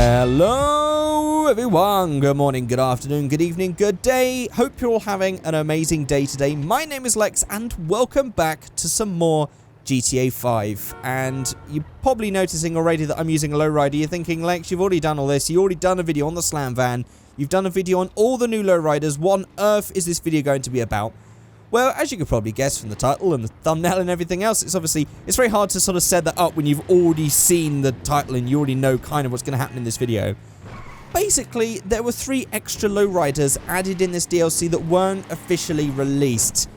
Hello everyone, good morning, good afternoon, good evening, good day. Hope you're all having an amazing day today. My name is Lex and welcome back to some more GTA 5. And you're probably noticing already that I'm using a lowrider. You're thinking, Lex, you've already done all this. You've already done a video on the slam van. You've done a video on all the new lowriders. What on earth is this video going to be about? Well, as you could probably guess from the title and the thumbnail and everything else, it's very hard to sort of set that up when you've already seen the title and you already know kind of what's going to happen in this video. Basically, there were 3 extra lowriders added in this DLC that weren't officially released.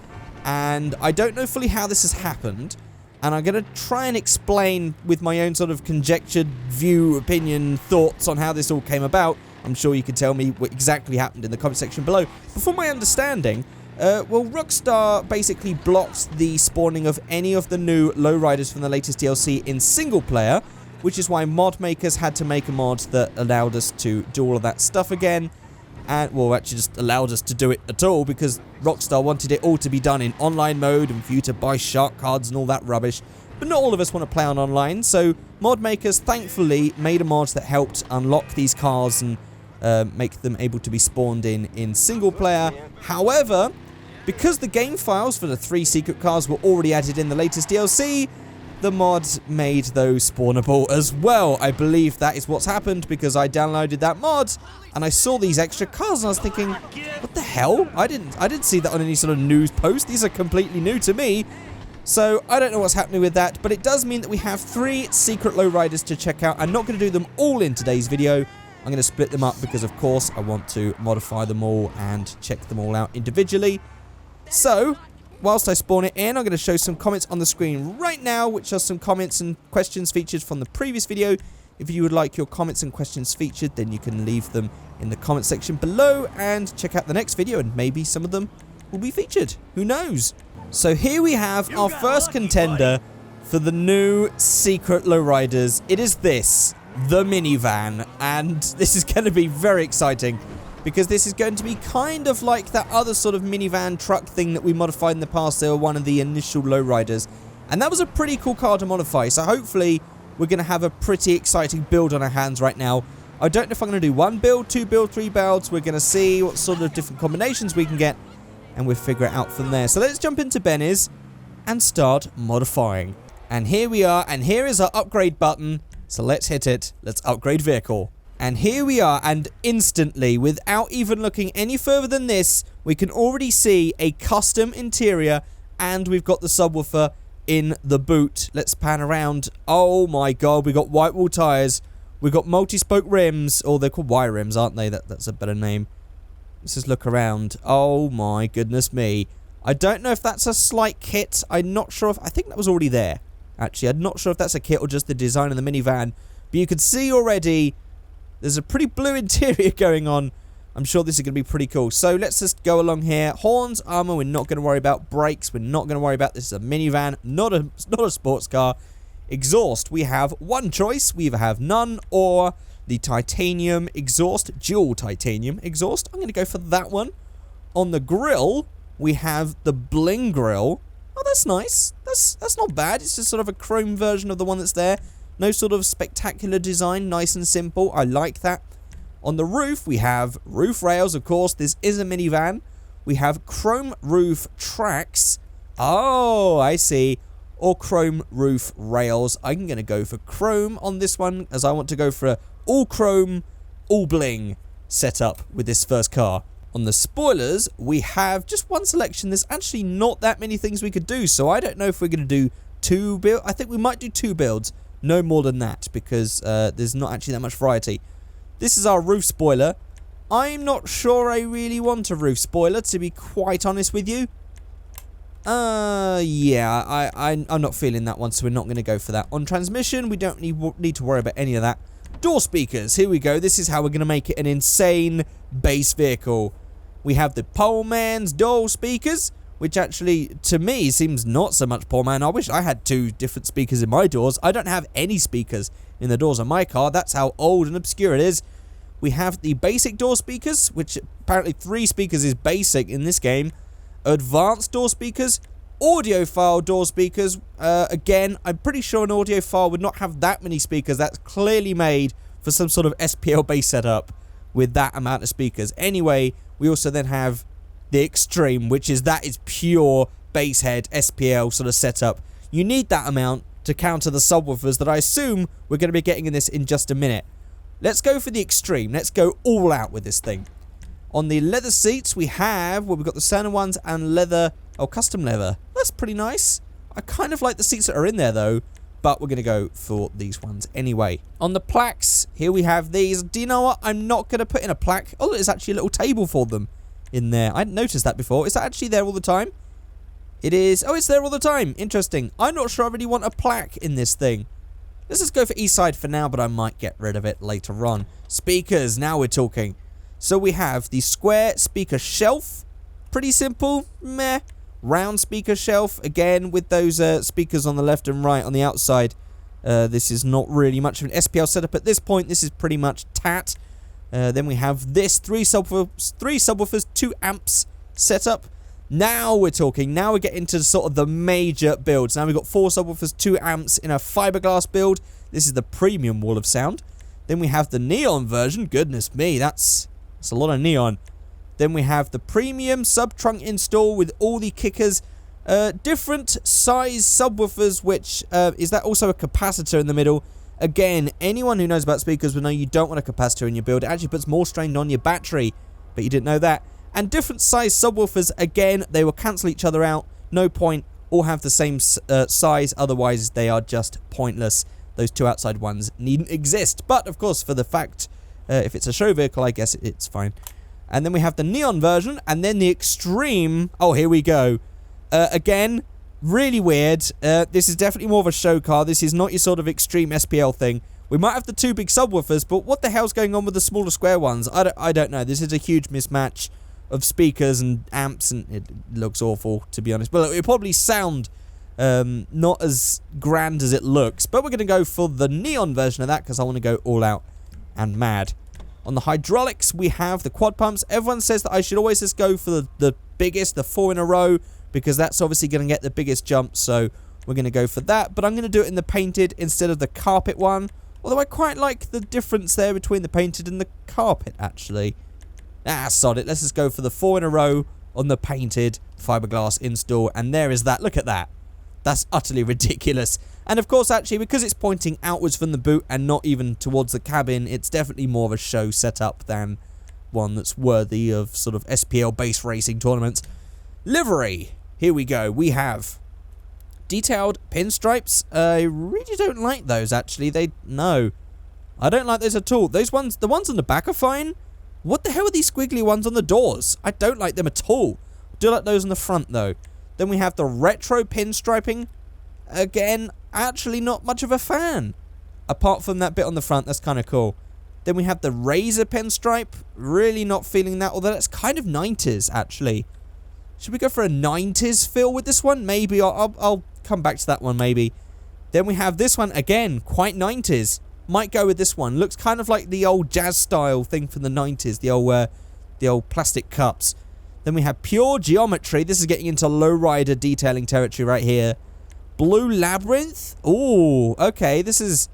And I don't know fully how this has happened. And I'm going to try and explain with my own sort of conjectured view, opinion, thoughts on how this all came about. I'm sure you can tell me what exactly happened in the comment section below. But from my understanding, well, Rockstar basically blocks the spawning of any of the new lowriders from the latest DLC in single player, which is why mod makers had to make a mod that allowed us to do all of that stuff again. And, well, actually just allowed us to do it at all because Rockstar wanted it all to be done in online mode and for you to buy shark cards and all that rubbish. But not all of us want to play on online, so mod makers thankfully made a mod that helped unlock these cars and make them able to be spawned in single player. However, because the game files for the 3 secret cars were already added in the latest DLC, the mod made those spawnable as well. I believe that is what's happened because I downloaded that mod and I saw these extra cars and I was thinking, what the hell? I didn't see that on any sort of news post. These are completely new to me. So I don't know what's happening with that, but it does mean that we have 3 secret lowriders to check out. I'm not going to do them all in today's video. I'm going to split them up because, of course, I want to modify them all and check them all out individually. So, whilst I spawn it in, I'm going to show some comments on the screen right now, which are some comments and questions featured from the previous video. If you would like your comments and questions featured, then you can leave them in the comment section below and check out the next video, and maybe some of them will be featured. Who knows? So here we have our first contender for the new secret lowriders. It is this, the Minivan, and this is going to be very exciting because this is going to be kind of like that other sort of minivan truck thing that we modified in the past. They were one of the initial lowriders, and that was a pretty cool car to modify, so hopefully we're going to have a pretty exciting build on our hands right now. I don't know if I'm going to do 1 build, 2 build, 3 builds. We're going to see what sort of different combinations we can get, and we'll figure it out from there. So let's jump into Benny's and start modifying. And here we are, and here is our upgrade button. So let's hit it. Let's upgrade vehicle. And here we are, and instantly, without even looking any further than this, we can already see a custom interior, and we've got the subwoofer in the boot. Let's pan around. Oh my god, we got white wall tires. We've got multi-spoke rims, or they're called wire rims, aren't they? That's a better name. Let's just look around. Oh my goodness me. I don't know if that's a slight kit. I'm not sure if... I think that was already there. Actually, I'm not sure if that's a kit or just the design of the minivan. But you can see already there's a pretty blue interior going on. I'm sure this is going to be pretty cool. So let's just go along here. Horns, armor, we're not going to worry about. Brakes, we're not going to worry about. This is a minivan, not a sports car. Exhaust, we have one choice. We either have none or the titanium exhaust, dual titanium exhaust. I'm going to go for that one. On the grill, we have the bling grill. Oh, that's nice. That's not bad. It's just sort of a chrome version of the one that's there. No sort of spectacular design. Nice and simple. I like that. On the roof, we have roof rails. Of course, this is a minivan. We have chrome roof tracks. Oh, I see. Or chrome roof rails. I'm going to go for chrome on this one, as I want to go for a all chrome, all bling setup with this first car. On the spoilers, we have just one selection. There's actually not that many things we could do, so I don't know if we're going to do 2 builds. I think we might do 2 builds, no more than that, because there's not actually that much variety. This is our roof spoiler. I'm not sure I really want a roof spoiler, to be quite honest with you. Yeah, I'm not feeling that one, so we're not going to go for that. On transmission, we don't need to worry about any of that. Door speakers, here we go. This is how we're going to make it an insane base vehicle. We have the poor man's door speakers, which actually, to me, seems not so much poor man. I wish I had 2 different speakers in my doors. I don't have any speakers in the doors of my car. That's how old and obscure it is. We have the basic door speakers, which apparently 3 speakers is basic in this game. Advanced door speakers, audiophile door speakers. Again, I'm pretty sure an audiophile would not have that many speakers. That's clearly made for some sort of SPL base setup with that amount of speakers. Anyway, we also then have the Extreme, which is pure bass head SPL sort of setup. You need that amount to counter the subwoofers that I assume we're going to be getting in this in just a minute. Let's go for the Extreme. Let's go all out with this thing. On the leather seats, we have, well, we've got the standard ones and leather, oh, custom leather. That's pretty nice. I kind of like the seats that are in there, though, but we're going to go for these ones anyway. On the plaques, here we have these. Do you know what? I'm not going to put in a plaque. Oh, there's actually a little table for them in there. I hadn't noticed that before. Is that actually there all the time? It is. Oh, it's there all the time. Interesting. I'm not sure I really want a plaque in this thing. Let's just go for east side for now, but I might get rid of it later on. Speakers, now we're talking. So we have the square speaker shelf. Pretty simple. Meh. Round speaker shelf. Again, with those speakers on the left and right on the outside. This is not really much of an SPL setup at this point. This is pretty much tat. Then we have this 3 subwoofers, 2 amps setup. Now we're talking. Now we're getting to sort of the major builds. Now we've got 4 subwoofers, 2 amps in a fiberglass build. This is the premium wall of sound. Then we have the neon version. Goodness me, that's a lot of neon. Then we have the premium sub-trunk install with all the kickers. Different size subwoofers, which is that also a capacitor in the middle. Again, anyone who knows about speakers will know you don't want a capacitor in your build. It actually puts more strain on your battery, but you didn't know that. And different size subwoofers, again, they will cancel each other out. No point. All have the same size, otherwise they are just pointless. Those 2 outside ones needn't exist. But, of course, for the fact, if it's a show vehicle, I guess it's fine. And then we have the neon version, and then the Extreme. Oh, here we go. Again, really weird. This is definitely more of a show car. This is not your sort of Extreme SPL thing. We might have the 2 big subwoofers, but what the hell's going on with the smaller square ones? I don't know. This is a huge mismatch of speakers and amps, and it looks awful, to be honest. Well, it'll probably sound not as grand as it looks, but we're going to go for the neon version of that because I want to go all out and mad. On the hydraulics, we have the quad pumps. Everyone says that I should always just go for the biggest, the 4 in a row, because that's obviously going to get the biggest jump, so we're going to go for that. But I'm going to do it in the painted instead of the carpet one, although I quite like the difference there between the painted and the carpet, actually. Sod it. Let's just go for the 4 in a row on the painted fiberglass install, and there is that. Look at that. That's utterly ridiculous. And of course, actually, because it's pointing outwards from the boot and not even towards the cabin, it's definitely more of a show setup than one that's worthy of sort of SPL base racing tournaments. Livery. Here we go. We have detailed pinstripes. I really don't like those, actually. No. I don't like those at all. Those ones, the ones on the back are fine. What the hell are these squiggly ones on the doors? I don't like them at all. I do like those on the front, though. Then we have the retro pinstriping. Again, actually not much of a fan. Apart from that bit on the front, that's kind of cool. Then we have the razor pinstripe. Really not feeling that, although that's kind of 90s, actually. Should we go for a 90s feel with this one? Maybe. I'll come back to that one, maybe. Then we have this one, again, quite 90s. Might go with this one. Looks kind of like the old jazz style thing from the 90s. The old plastic cups. Then we have pure geometry. This is getting into lowrider detailing territory right here. Blue labyrinth. Ooh, okay. This is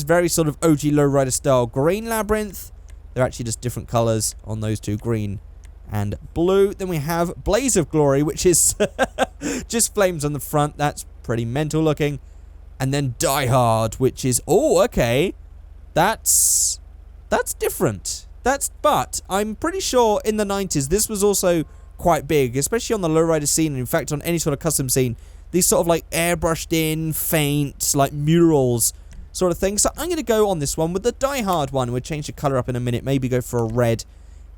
very sort of OG lowrider style. Green labyrinth. They're actually just different colors on those two, green and blue. Then we have blaze of glory, which is just flames on the front. That's pretty mental looking. And then Die Hard, which is, oh, okay. That's different. But I'm pretty sure in the 90s, this was also quite big, especially on the lowrider scene, and in fact on any sort of custom scene. These sort of like airbrushed in, faint, like murals sort of thing. So I'm going to go on this one with the Die Hard one. We'll change the color up in a minute, maybe go for a red.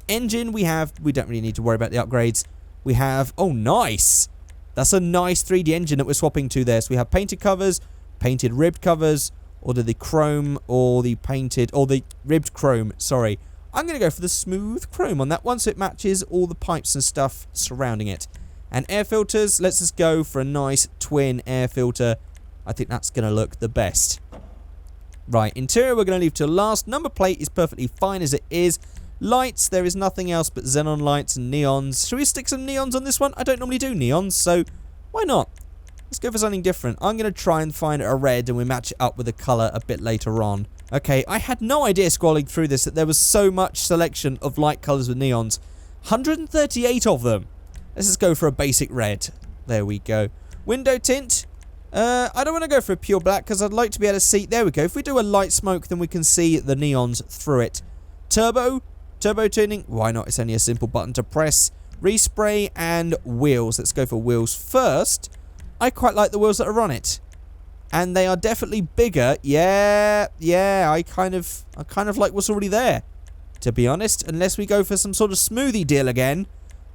Engine, we don't really need to worry about the upgrades. We have, oh, nice. That's a nice 3D engine that we're swapping to there. So we have painted covers, painted ribbed covers, or the chrome, or the painted, or the ribbed chrome, sorry. I'm going to go for the smooth chrome on that one, so it matches all the pipes and stuff surrounding it. And air filters, let's just go for a nice twin air filter. I think that's going to look the best. Right, interior we're going to leave till last. Number plate is perfectly fine as it is. Lights, there is nothing else but xenon lights and neons. Should we stick some neons on this one? I don't normally do neons, so why not? Let's go for something different. I'm going to try and find a red and we match it up with a colour a bit later on. Okay, I had no idea scrolling through this that there was so much selection of light colours with neons. 138 of them. Let's just go for a basic red. There we go. Window tint. I don't want to go for a pure black because I'd like to be able to see. There we go. If we do a light smoke, then we can see the neons through it. Turbo tuning. Why not? It's only a simple button to press. Respray and wheels. Let's go for wheels first. I quite like the wheels that are on it. And they are definitely bigger. Yeah, I kind of like what's already there, to be honest. Unless we go for some sort of smoothie deal again.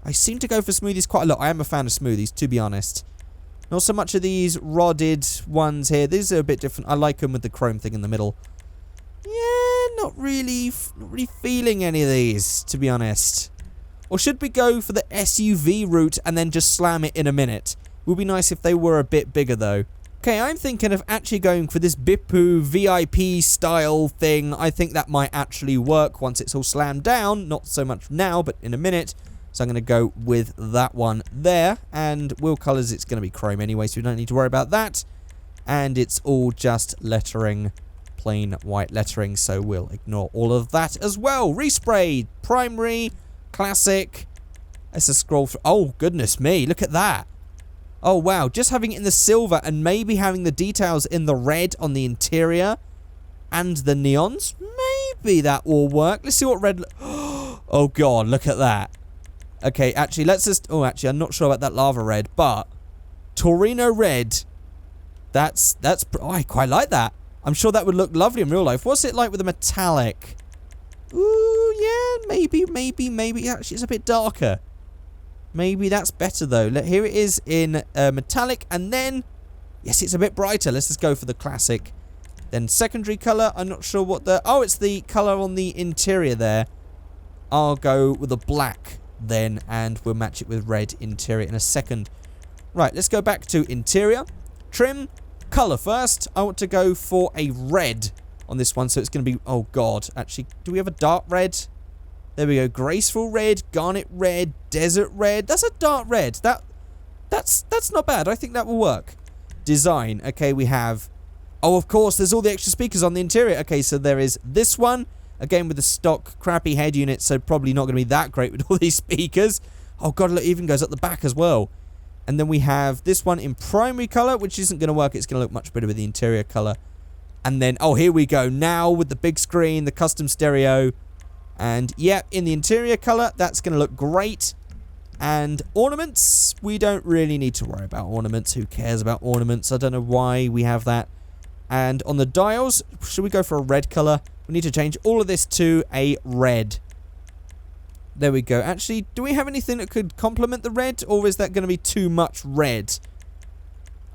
I seem to go for smoothies quite a lot. I am a fan of smoothies, to be honest. Not so much of these rodded ones here. These are a bit different. I like them with the chrome thing in the middle. Yeah, not really feeling any of these, to be honest. Or should we go for the SUV route and then just slam it in a minute? Would be nice if they were a bit bigger, though. Okay, I'm thinking of actually going for this Bippu VIP style thing. I think that might actually work once it's all slammed down. Not so much now, but in a minute. So I'm going to go with that one there. And wheel colours, it's going to be chrome anyway, so we don't need to worry about that. And it's all just lettering, plain white lettering, so we'll ignore all of that as well. Respray, primary, classic. Let's just scroll through. Oh, goodness me, look at that. Oh, wow, just having it in the silver and maybe having the details in the red on the interior and the neons. Maybe that will work. Let's see what red... Oh, God, look at that. Okay, actually, let's just... Oh, actually, I'm not sure about that lava red, but Torino red, that's... Oh, I quite like that. I'm sure that would look lovely in real life. What's it like with a metallic? Ooh, yeah, maybe. Actually, it's a bit darker. Maybe that's better, though. Here it is in metallic, and then... Yes, it's a bit brighter. Let's just go for the classic. Then secondary colour. I'm not sure what the... Oh, it's the colour on the interior there. I'll go with a black then, and we'll match it with red interior in a second. Right, let's go back to interior. Trim, colour first. I want to go for a red on this one, so it's going to be... Oh, God. Actually, do we have a dark red? There we go. Graceful red, garnet red, desert red. That's a dark red. That's not bad. I think that will work. Design. Okay, we have... Oh, of course, there's all the extra speakers on the interior. Okay, so there is this one. Again, with the stock crappy head unit, so probably not going to be that great with all these speakers. Oh, God, look, it even goes up the back as well. And then we have this one in primary colour, which isn't going to work. It's going to look much better with the interior colour. And then, oh, here we go. Now with the big screen, the custom stereo. And, yeah, in the interior colour, that's going to look great. And ornaments, we don't really need to worry about ornaments. Who cares about ornaments? I don't know why we have that. And on the dials, should we go for a red colour? We need to change all of this to a red. There we go. Actually, do we have anything that could complement the red, or is that going to be too much red?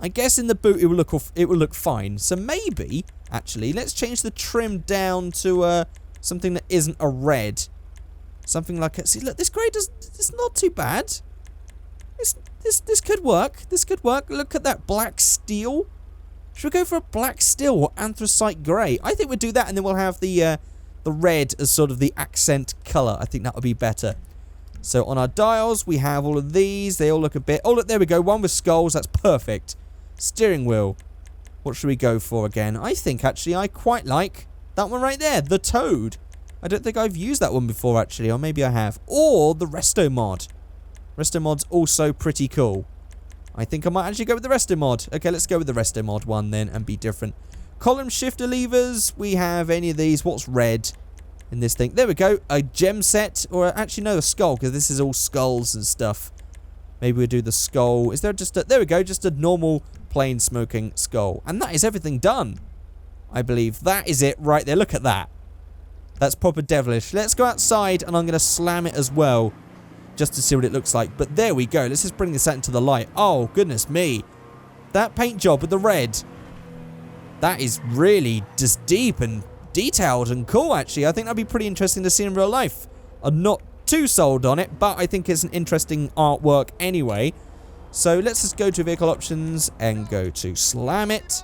I guess in the boot it will look fine. So maybe, actually, let's change the trim down to something that isn't a red. Something like a... See, look, this grey it's not too bad. This could work. This could work. Look at that black steel. Should we go for a black steel or anthracite grey? I think we'll do that, and then we'll have the red as sort of the accent colour. I think that would be better. So on our dials, we have all of these. They all look a bit... Oh, look, there we go. One with skulls. That's perfect. Steering wheel. What should we go for again? I think, actually, I quite like that one right there. The Toad. I don't think I've used that one before, actually. Or maybe I have. Or the Resto mod. Resto mod's also pretty cool. I think I might actually go with the Resto mod. Okay, let's go with the Resto mod one then and be different. Column shifter levers. We have any of these. What's red in this thing? There we go. A gem set. Or actually, no, a skull, because this is all skulls and stuff. Maybe we'll do the skull. Is there just a... There we go. Just a normal, plain smoking skull. And that is everything done. I believe that is it right there. Look at that. That's proper devilish. Let's go outside, and I'm going to slam it as well, just to see what it looks like. But there we go. Let's just bring this out into the light. Oh, goodness me. That paint job with the red. That is really just deep and detailed and cool, actually. I think that'd be pretty interesting to see in real life. I'm not too sold on it, but I think it's an interesting artwork anyway. So let's just go to vehicle options and go to slam it.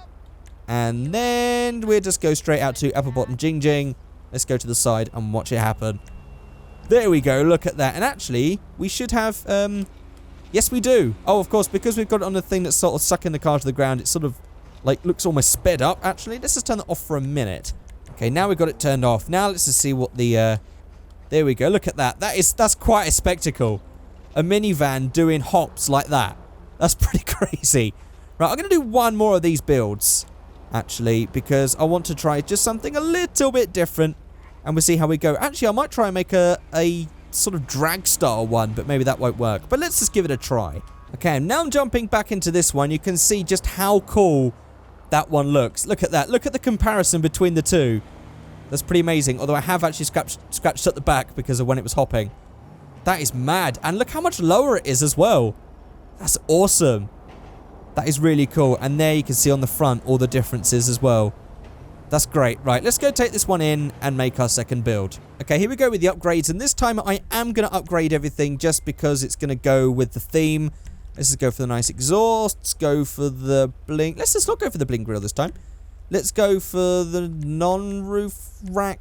And then we'll just go straight out to upper bottom jing jing. Let's go to the side and watch it happen. There we go, look at that. And actually, we should have Yes, we do. Oh, of course, because we've got it on the thing that's sort of sucking the car to the ground, it sort of, like, looks almost sped up, actually. Let's just turn that off for a minute. Okay, now we've got it turned off. Now let's just see what the, there we go. Look at that. That's quite a spectacle. A minivan doing hops like that. That's pretty crazy. Right, I'm going to do one more of these builds, actually, because I want to try just something a little bit different, and we'll see how we go. Actually, I might try and make a sort of drag style one, but maybe that won't work. But let's just give it a try. Okay, now I'm jumping back into this one. You can see just how cool that one looks. Look at that. Look at the comparison between the two. That's pretty amazing. Although I have actually scratched at the back because of when it was hopping. That is mad. And look how much lower it is as well. That's awesome. That is really cool. And there you can see on the front all the differences as well. That's great. Right, let's go take this one in and make our second build. Okay, here we go with the upgrades. And this time I am going to upgrade everything just because it's going to go with the theme. Let's just go for the nice exhausts. Go for the bling. Let's just not go for the bling grill this time. Let's go for the non-roof rack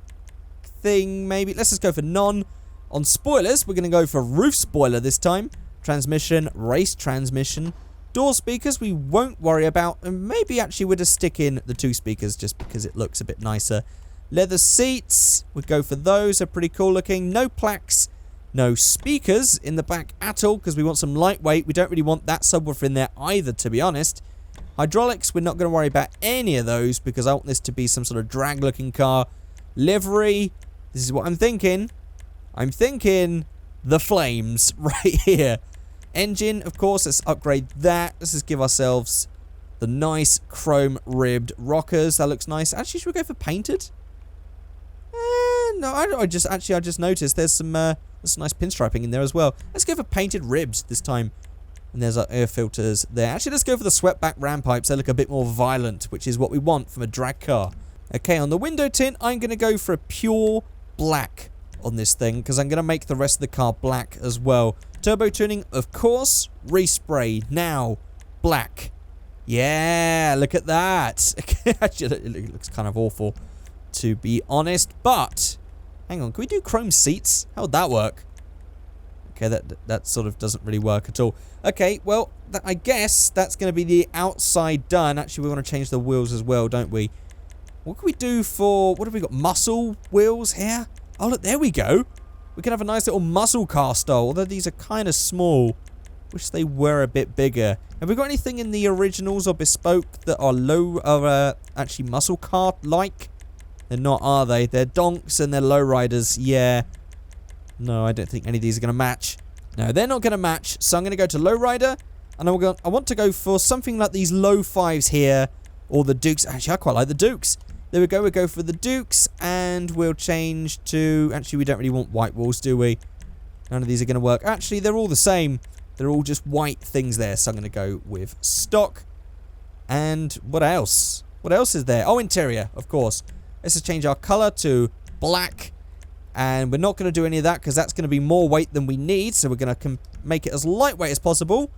thing, maybe. Let's just go for none. On spoilers, we're going to go for roof spoiler this time. Transmission, race transmission. Door speakers we won't worry about, and maybe actually we'll just stick in the 2 speakers just because it looks a bit nicer. Leather seats, we'll go for those, they're pretty cool looking. No plaques, no speakers in the back at all because we want some lightweight. We don't really want that subwoofer in there either, to be honest. Hydraulics, we're not going to worry about any of those because I want this to be some sort of drag looking car. Livery, this is what I'm thinking. I'm thinking the flames right here. Engine, of course, let's upgrade that. Let's just give ourselves the nice chrome ribbed rockers. That looks nice. Actually, should we go for painted? No, I just noticed there's some nice pinstriping in there as well. Let's go for painted ribs this time. And there's our air filters there. Actually, let's go for the swept back ram pipes. They look a bit more violent, which is what we want from a drag car. Okay, on the window tint, I'm going to go for a pure black on this thing because I'm going to make the rest of the car black as well. Turbo tuning, of course. Respray now. Black. Yeah, look at that. Actually, it looks kind of awful, to be honest. But, hang on. Can we do chrome seats? How would that work? Okay, that sort of doesn't really work at all. Okay, well, I guess that's going to be the outside done. Actually, we want to change the wheels as well, don't we? What can we do for... What have we got? Muscle wheels here? Oh, look, there we go. We can have a nice little muscle car style, although these are kind of small. Wish they were a bit bigger. Have we got anything in the originals or bespoke that are actually muscle car-like? They're not, are they? They're donks and they're lowriders. Yeah. No, I don't think any of these are going to match. No, they're not going to match. So I'm going to go to lowrider. And I want to go for something like these low 5s here. Or the Dukes. Actually, I quite like the Dukes. There we go. We'll go for the Dukes. And we'll change to... Actually, we don't really want white walls, do we? None of these are going to work. Actually, they're all the same. They're all just white things there. So I'm going to go with stock. And what else? What else is there? Oh, interior, of course. Let's just change our color to black. And we're not going to do any of that because that's going to be more weight than we need. So we're going to make it as lightweight as possible.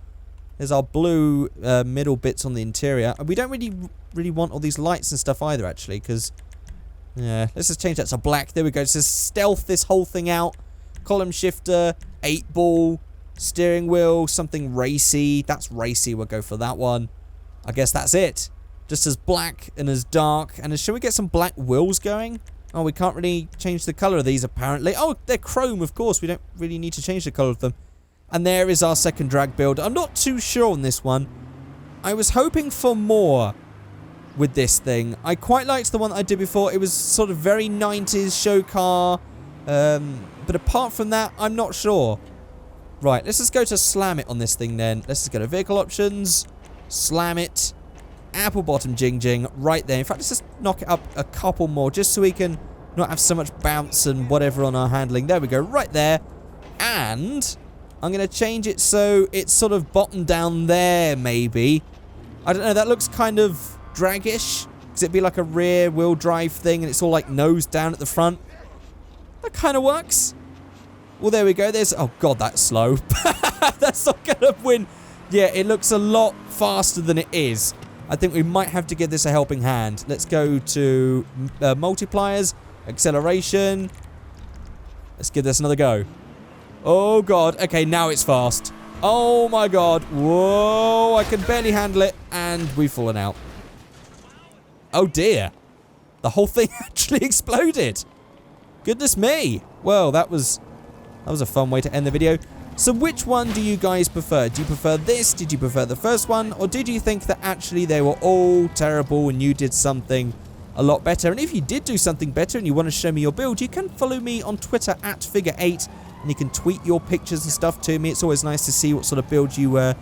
There's our blue middle bits on the interior. And we don't really want all these lights and stuff either, actually, because... Yeah, let's just change that to black. There we go. It says stealth this whole thing out. Column shifter, 8-ball, steering wheel, something racy. That's racy. We'll go for that one. I guess that's it. Just as black and as dark. And should we get some black wheels going? Oh, we can't really change the color of these, apparently. Oh, they're chrome, of course. We don't really need to change the color of them. And there is our second drag build. I'm not too sure on this one. I was hoping for more with this thing. I quite liked the one that I did before. It was sort of very 90s show car. But apart from that, I'm not sure. Right, let's just go to slam it on this thing then. Let's just go to vehicle options. Slam it. Apple bottom jing right there. In fact, let's just knock it up a couple more just so we can not have so much bounce and whatever on our handling. There we go, right there. And I'm going to change it so it's sort of bottom down there, maybe. I don't know, that looks kind of draggish. Because it'd be like a rear wheel drive thing and it's all like nose down at the front. That kind of works. Well, there we go. There's... Oh, God, that's slow. That's not going to win. Yeah, it looks a lot faster than it is. I think we might have to give this a helping hand. Let's go to multipliers, acceleration. Let's give this another go. Oh, God. Okay, now it's fast. Oh my god. Whoa, I can barely handle it, and we've fallen out. Oh dear. The whole thing actually exploded. Goodness me. Well, that was a fun way to end the video. So which one do you guys prefer? Do you prefer this? Did you prefer the first one? Or did you think that actually they were all terrible and you did something a lot better? And if you did do something better and you want to show me your build, you can follow me on Twitter at Figureight, and you can tweet your pictures and stuff to me. It's always nice to see what sort of build you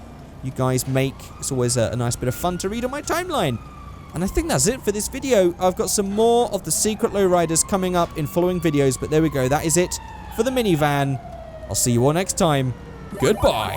guys make. It's always a nice bit of fun to read on my timeline. And I think that's it for this video. I've got some more of the secret lowriders coming up in following videos, but there we go. That is it for the minivan. I'll see you all next time. Goodbye.